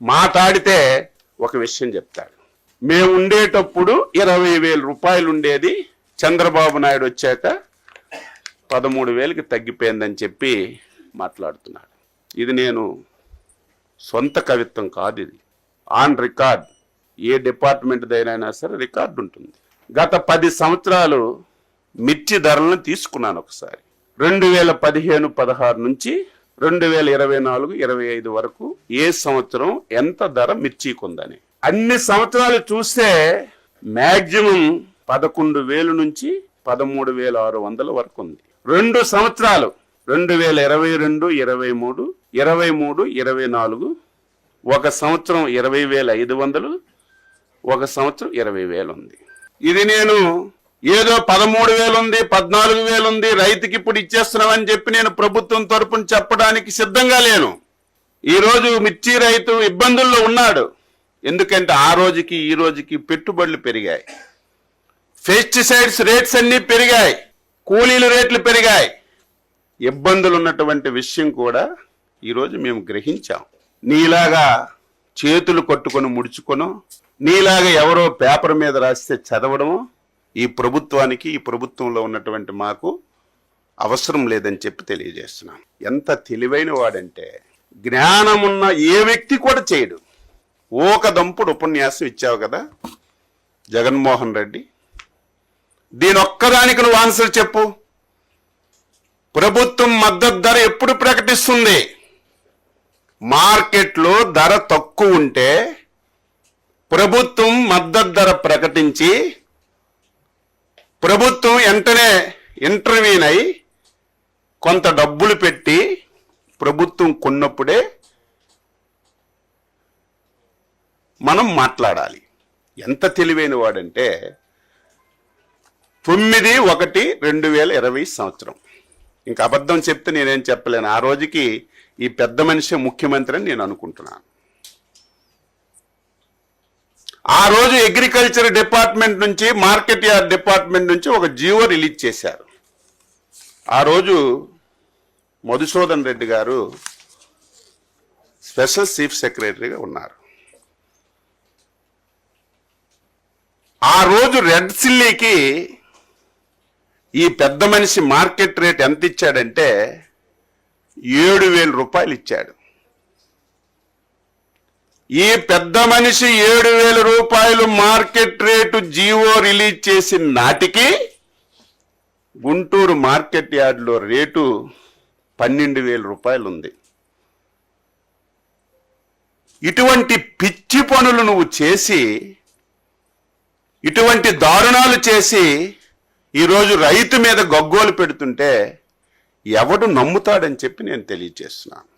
మాట్లాడితే ఒక విషయం చెప్తాడు. మేము ఉండేటప్పుడు 20,000 రూపాయలు ఉండేది, చంద్రబాబు నాయుడు వచ్చాక 13,000కి తగ్గిపోయిందని చెప్పి మాట్లాడుతున్నాడు. ఇది నేను సొంత కవిత్వం కాదు, ఇది ఆన్ రికార్డ్. ఏ డిపార్ట్మెంట్ దైనా సరే రికార్డు ఉంటుంది. గత 10 సంవత్సరాలు మిర్చి ధరలను తీసుకున్నాను ఒకసారి. 2015-16 నుంచి 2024-25 వరకు ఏ సంవత్సరం ఎంత ధర మిర్చికి ఉందని అన్ని సంవత్సరాలు చూస్తే మ్యాక్సిమం 11,000 నుంచి 13,600 వరకు ఉంది. 2 సంవత్సరాలు 2022, 23, 23, 24 ఒక సంవత్సరం 20,500, ఒక సంవత్సరం 20,000 ఉంది. ఇది నేను ఏదో 13,000 ఉంది, 14,000 ఉంది, రైతుకి ఇప్పుడు ఇచ్చేస్తున్నామని చెప్పి నేను ప్రభుత్వం తరపున చెప్పడానికి సిద్ధంగా లేను. ఈరోజు మిర్చి రైతు ఇబ్బందుల్లో ఉన్నాడు. ఎందుకంటే ఆ రోజుకి ఈ రోజుకి పెట్టుబడులు పెరిగాయి, పెస్టిసైడ్స్ రేట్స్ అన్నీ పెరిగాయి, కూలీల రేట్లు పెరిగాయి. ఇబ్బందులు ఉన్నటువంటి విషయం కూడా ఈరోజు మేము గ్రహించాం. నీలాగా చేతులు కొట్టుకొని ముడుచుకొనో, నీలాగా ఎవరో పేపర్ మీద రాస్తే చదవడమో ఈ ప్రభుత్వానికి, ఈ ప్రభుత్వంలో ఉన్నటువంటి మాకు అవసరం లేదని చెప్పి తెలియజేస్తున్నాను. ఎంత తెలివైన వాడంటే జ్ఞానమున్న ఏ వ్యక్తి కూడా చేయడు. ఓక దంపుడు ఉపన్యాసం ఇచ్చావు కదా జగన్మోహన్ రెడ్డి, దీని ఒక్కదానికి నువ్వు ఆన్సర్ చెప్పు. ప్రభుత్వం మద్దతు ధర ఎప్పుడు ప్రకటిస్తుంది? మార్కెట్లో ధర తక్కువ ఉంటే ప్రభుత్వం మద్దతు ధర ప్రకటించి ప్రభుత్వం వెంటనే ఇంటర్వ్యూన్ అయి కొంత డబ్బులు పెట్టి ప్రభుత్వం కొన్నప్పుడే మనం మాట్లాడాలి. ఎంత తెలివైన వాడంటే 9/1/2020 సంవత్సరం. ఇంకా అబద్ధం చెప్తే నేనేం చెప్పలేను. ఆ రోజుకి ఈ పెద్ద మనిషి ముఖ్యమంత్రి అని నేను అనుకుంటున్నాను. ఆ రోజు అగ్రికల్చర్ డిపార్ట్మెంట్ నుంచి, మార్కెట్ యార్డ్ డిపార్ట్మెంట్ నుంచి ఒక జీవో రిలీజ్ చేశారు. ఆ రోజు మధుసూదన్ రెడ్డి గారు స్పెషల్ చీఫ్ సెక్రటరీగా ఉన్నారు. ఆ రోజు రెడ్ సిల్లీకి ఈ పెద్ద మనిషి మార్కెట్ రేట్ ఎంత ఇచ్చాడంటే 7,000 రూపాయలు ఇచ్చాడు. ఈ పెద్ద మనిషి 7,000 రూపాయలు మార్కెట్ రేటు జీవో రిలీజ్ చేసిన నాటికి గుంటూరు మార్కెట్ యార్డ్లో రేటు 12,000 రూపాయలు ఉంది. ఇటువంటి పిచ్చి పనులు నువ్వు చేసి, ఇటువంటి దారుణాలు చేసి ఈరోజు రైతు మీద గగ్గోలు పెడుతుంటే ఎవడు నమ్ముతాడని చెప్పి నేను తెలియజేస్తున్నాను.